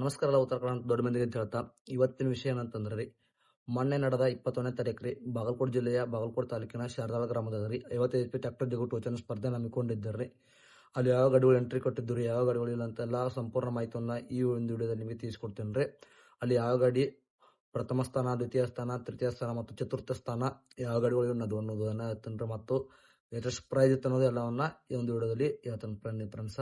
ನಮಸ್ಕಾರ ಎಲ್ಲ ಉತ್ತರ ಕರ್ನಾಟಕ ದೊಡ್ಡ ಮಂದಿಗೆ ಅಂತ ಹೇಳ್ತಾ ಇವತ್ತಿನ ವಿಷಯ ಏನಂತಂದ್ರೆ ರೀ ಮೊನ್ನೆ ನಡೆದ 21ನೇ ತಾರೀಕು ರೀ ಬಾಗಲಕೋಟೆ ಜಿಲ್ಲೆಯ ಬಾಗಲಕೋಟೆ ತಾಲೂಕಿನ ಶಾರದಾಳ ಗ್ರಾಮದಲ್ಲಿ ರೀ 55 ಫೀಟ್ ಟ್ರ್ಯಾಕ್ಟರ್ ಜಿಗು ಟೋಚನ್ ಸ್ಪರ್ಧೆ ಹಮ್ಮಿಕೊಂಡಿದ್ದಾರೆ. ಅಲ್ಲಿ ಯಾವ ಗಾಡಿಗಳು ಎಂಟ್ರಿ ಕೊಟ್ಟಿದ್ದು ರೀ ಯಾವ ಗಾಡಿಗಳು ಇಲ್ಲ ಅಂತೆಲ್ಲ ಸಂಪೂರ್ಣ ಮಾಹಿತಿಯನ್ನ ಈ ಒಂದು ವಿಡಿಯೋದಲ್ಲಿ ನಿಮಗೆ ತಿಳಿಸ್ಕೊಡ್ತೇನೆ ರೀ. ಅಲ್ಲಿ ಯಾವ ಗಾಡಿ ಪ್ರಥಮ ಸ್ಥಾನ, ದ್ವಿತೀಯ ಸ್ಥಾನ, ತೃತೀಯ ಸ್ಥಾನ ಮತ್ತು ಚತುರ್ಥ ಸ್ಥಾನ ಯಾವ ಗಾಡಿಗಳು ಅನ್ನೋದನ್ನ ಹೇಳ್ತೇನೆ ಮತ್ತು ಎಷ್ಟು ಪ್ರೈಸ್ ಇತ್ತು ಅನ್ನೋದು ಎಲ್ಲವನ್ನ ಈ ಒಂದು ವಿಡಿಯೋದಲ್ಲಿ ಹೇಳ್ತೇನೆ ಫ್ರೆಂಡ್ಸ್.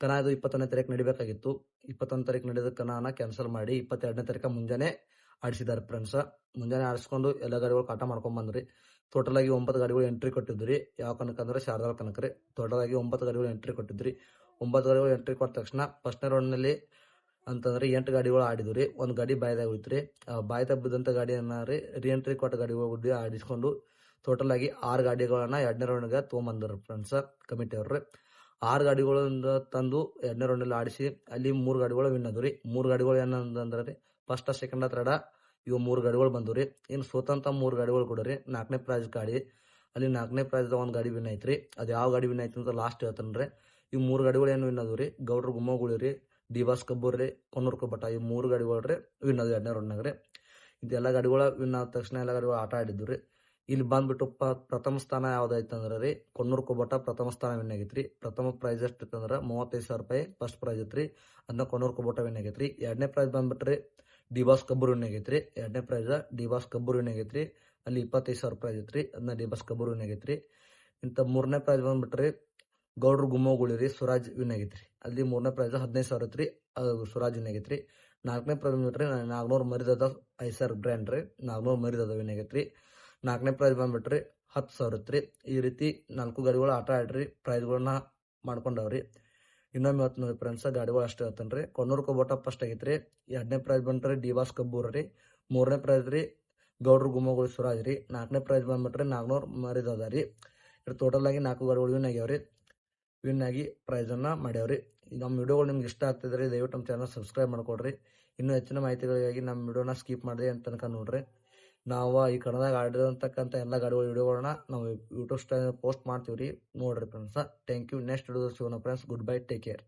ಕನ ಇದು 21ನೇ ತಾರೀಕು ನಡಿಬೇಕಾಗಿತ್ತು. 21 ತಾರೀಕು ನಡೆದ ಕನಾನ ಕ್ಯಾನ್ಸಲ್ ಮಾಡಿ 22ನೇ ತಾರೀಕು ಮುಂಜಾನೆ ಆಡಿಸಿದ್ದಾರೆ ಫ್ರೆಂಡ್ಸ್. ಮುಂಜಾನೆ ಆಡಿಸ್ಕೊಂಡು ಎಲ್ಲ ಗಾಡಿಗಳು ಕಾಟ ಮಾಡ್ಕೊಂಡ್ ಬಂದ್ರಿ. ಟೋಟಲ್ ಆಗಿ 9 ಗಾಡಿಗಳು ಎಂಟ್ರಿ ಕೊಟ್ಟಿದ್ರಿ. ಯಾವ ಕನಕ ಅಂದ್ರೆ ಶಾರದಾಳ ಕನಕ ರೀ. ಟೋಟಲ್ ಆಗಿ 9 ಗಾಡಿಗಳು ಎಂಟ್ರಿ ಕೊಟ್ಟಿದ್ರಿ. 9 ಗಾಡಿಗಳು ಎಂಟ್ರಿ ಕೊಟ್ಟ ತಕ್ಷಣ ಫಸ್ಟ್ನೇ ರೌಂಡ್ ನಲ್ಲಿ ಅಂತಂದ್ರೆ 8 ಗಾಡಿಗಳು ಆಡಿದ್ರಿ. ಒಂದು ಗಾಡಿ ಬಾಯ್ದಾಗ ಹೋಯ್ತ್ರಿ. ಬಾಯ್ದಾಗ ಬಿದ್ದಂತ ಗಾಡಿಯನ್ನ ರೀ ಎಂಟ್ರಿ ಕೊಟ್ಟ ಗಾಡಿಗಳು ಆಡಿಸ್ಕೊಂಡು ಟೋಟಲ್ ಆಗಿ 6 ಗಾಡಿಗಳನ್ನ 2ನೇ ರೌಂಡ್ಗೆ ತೊಗೊಂಬಂದ್ರ ಫ್ರೆಂಡ್ಸ್ ಕಮಿಟಿ ಅವ್ರಿ. 6 ಗಾಡಿಗಳಿಂದ ತಂದು 2ನೇ ರೌಂಡಲ್ಲಿ ಆಡಿಸಿ ಅಲ್ಲಿ 3 ಗಾಡಿಗಳು ವಿನ್ ಆದ್ವು ರೀ. 3 ಗಾಡಿಗಳು ಏನಂದ್ರೆ ರೀ ಫಸ್ಟ್, ಸೆಕೆಂಡ್, ಥರ್ಡ್ ಇವು 3 ಗಾಡಿಗಳು ಬಂದ್ವು ರೀ. ಇನ್ನು ಸೋತಂತ 3 ಗಾಡಿಗಳು ಕೂಡ ರೀ 4ನೇ ಪ್ರೈಸ್ ಗಾಡಿ. ಅಲ್ಲಿ 4ನೇ ಪ್ರೈಸ್ ಒಂದು ಗಾಡಿ ವಿನ್ ಐತ್ರಿ. ಅದು ಯಾವ ಗಾಡಿ ವಿನ್ ಐತಿ ಅಂತ ಲಾಸ್ಟ್ ಹೇಳ್ತಾನೆ ರೀ. ಇವು 3 ಗಾಡಿಗಳು ಏನು ವಿನ್ ಆದ್ವು ರೀ ಗೌಡ್ರ ಗುಮ್ಮಗುಳಿ ರೀ, ಡಿ ಬಾಸ್ ಕಬ್ಬೂರ್ ರೀ, ಕೊನ್ನೂರ್ ಕೊಬ್ಬಟ ಇವು 3 ಗಾಡಿಗಳು ರೀ ವಿನ್ ಆದ್ವು 2ನೇ ರೌಂಡ್ನಾಗ ರೀ. ಇದೆಲ್ಲ ಗಾಡಿಗಳು ವಿನ್ ಆದ ತಕ್ಷಣ ಎಲ್ಲ ಗಾಡಿಗಳು ಆಟ ಆಡಿದ್ವು ರೀ. ಇಲ್ಲಿ ಬಂದ್ಬಿಟ್ಟು ಪ್ರಥಮ ಸ್ಥಾನ ಯಾವ್ದಾಯ್ತಂದ್ರೆ ರೀ ಕೊನ್ನೂರ್ ಕೊಬ್ಬಟ ಪ್ರಥಮ ಸ್ಥಾನ ವಿನ್ ಆಗೈತ್ರಿ. ಪ್ರಥಮ ಪ್ರೈಸ್ ಎಷ್ಟು ಇತ್ತಂದ್ರೆ 35,000 ರೂಪಾಯಿ ಫಸ್ಟ್ ಪ್ರೈಸ್ ಐತ್ರಿ. ಅದನ್ನ ಕೊನ್ನೂರ್ ಕೊಬ್ಬಟ ವಿನ್ ಆಗೈತ್ರಿ. 2ನೇ ಪ್ರೈಸ್ ಬಂದ್ಬಿಟ್ರಿ ಡಿ ಬಾಸ್ ಕಬ್ಬೂರ್ ವಿನ್ ಆಗೈತ್ರಿ. 2ನೇ prize D boss Kabbur win ಆಗೈತ್ರಿ. ಅಲ್ಲಿ 25,000 ರೂಪಾಯಿ ಐತ್ರಿ. ಅದನ್ನ ಡಿ ಬಾಸ್ ಕಬ್ಬೂರ್ ವಿನ್ ಆಗೈತ್ರಿ. ಇಂತ 3ನೇ ಪ್ರೈಸ್ ಬಂದ್ಬಿಟ್ರಿ ಗೌಡ್ರ ಗುಮ್ಮಗುಳಿ ರೀ ಸುರಾಜ್ ವಿನ್ ಆಗೈತ್ರಿ. ಅಲ್ಲಿ 3ನೇ ಪ್ರೈಸ್ 15,000 ಐತ್ರಿ. ಅದು ಸುರಾಜ್ ವಿನ್ ಆಗೈತ್ರಿ. 4ನೇ ಪ್ರೈಸ್ ಬಂದ್ಬಿಟ್ರಿ ನಾಗನೂರ್ ಮರಿದದ ಐಸರ್ ಬ್ರ್ಯಾಂಡ್ ರೀ. ನಾಗನೂರ್ ಮರಿದದ ವಿನ್ ಆಗೈತ್ರಿ. 4ನೇ ಪ್ರೈಸ್ ಬಂದ್ಬಿಟ್ರಿ 10,000 ಐತ್ರಿ. ಈ ರೀತಿ 4 ಗಾಡಿಗಳು ಆಟ ಆಡ್ರಿ ಪ್ರೈಸ್ಗಳನ್ನ ಮಾಡ್ಕೊಂಡವ್ರಿ. ಇನ್ನೊಮ್ಮೆ ಇವತ್ತು ನೋಡಿ ಫ್ರೆಂಡ್ಸ್ ಗಾಡಿಗಳು ಅಷ್ಟೇ ಹೇಳ್ತೇನ್ರಿ. ಕೊನ್ನೂರ್ ಕೊಬ್ಬಟ ಫಸ್ಟ್ ಆಗೈತ್ರಿ. 2ನೇ ಪ್ರೈಸ್ ಬಂದ್ರಿ ಡಿ ಬಾಸ್ ಕಬ್ಬೂರ್ ರೀ. 3ನೇ ಪ್ರೈಸ್ ರೀ ಗೌಡ್ರ ಗುಮ್ಮಗುಳಿ ಸುರಾಜ್ ರೀ. 4ನೇ ಪ್ರೈಸ್ ಬಂದ್ಬಿಟ್ರಿ ನಾಗನೂರ್ ಮರಿದದ ರೀ. ಟೋಟಲ್ ಆಗಿ 4 ಗಾಡಿಗಳು ವಿನ್ ಆಗ್ಯಾವ್ರಿ. ವಿನ್ ಆಗಿ ಪ್ರೈಸ್ ಅನ್ನ ಮಾಡ್ಯಾವ್ರಿ. ನಮ್ಮ ವಿಡಿಯೋಗಳು ನಿಮ್ಗೆ ಇಷ್ಟ ಆಗ್ತಿದ್ರಿ ದಯವಿಟ್ಟು ನಮ್ಮ ಚಾನಲ್ ಸಬ್ಸ್ಕ್ರೈಬ್ ಮಾಡ್ಕೊಡ್ರಿ. ಇನ್ನೂ ಹೆಚ್ಚಿನ ಮಾಹಿತಿಗಳಿಗಾಗಿ ನಮ್ಮ ವಿಡಿಯೋನ ಸ್ಕಿಪ್ ಮಾಡಿದೆ ಅಂತ ತನಕ ನೋಡ್ರಿ. ನಾವು ಈ ಕನ್ನಡದಾಗ ಆಡಿರೋಂತಕ್ಕಂಥ ಎಲ್ಲ ಗಾಡಿಗಳ ವಿಡಿಯೋಗಳನ್ನ ನಾವು ಯೂಟ್ಯೂಬ್ ಪೋಸ್ಟ್ ಮಾಡ್ತೀವಿ ರೀ. ನೋಡ್ರಿ ಫ್ರೆಂಡ್ಸ್. Thank you. ನೆಕ್ಸ್ಟ್ ವಿಡಿಯೋದಲ್ಲಿ ಸಿಗೋಣ friends. Good bye, take care.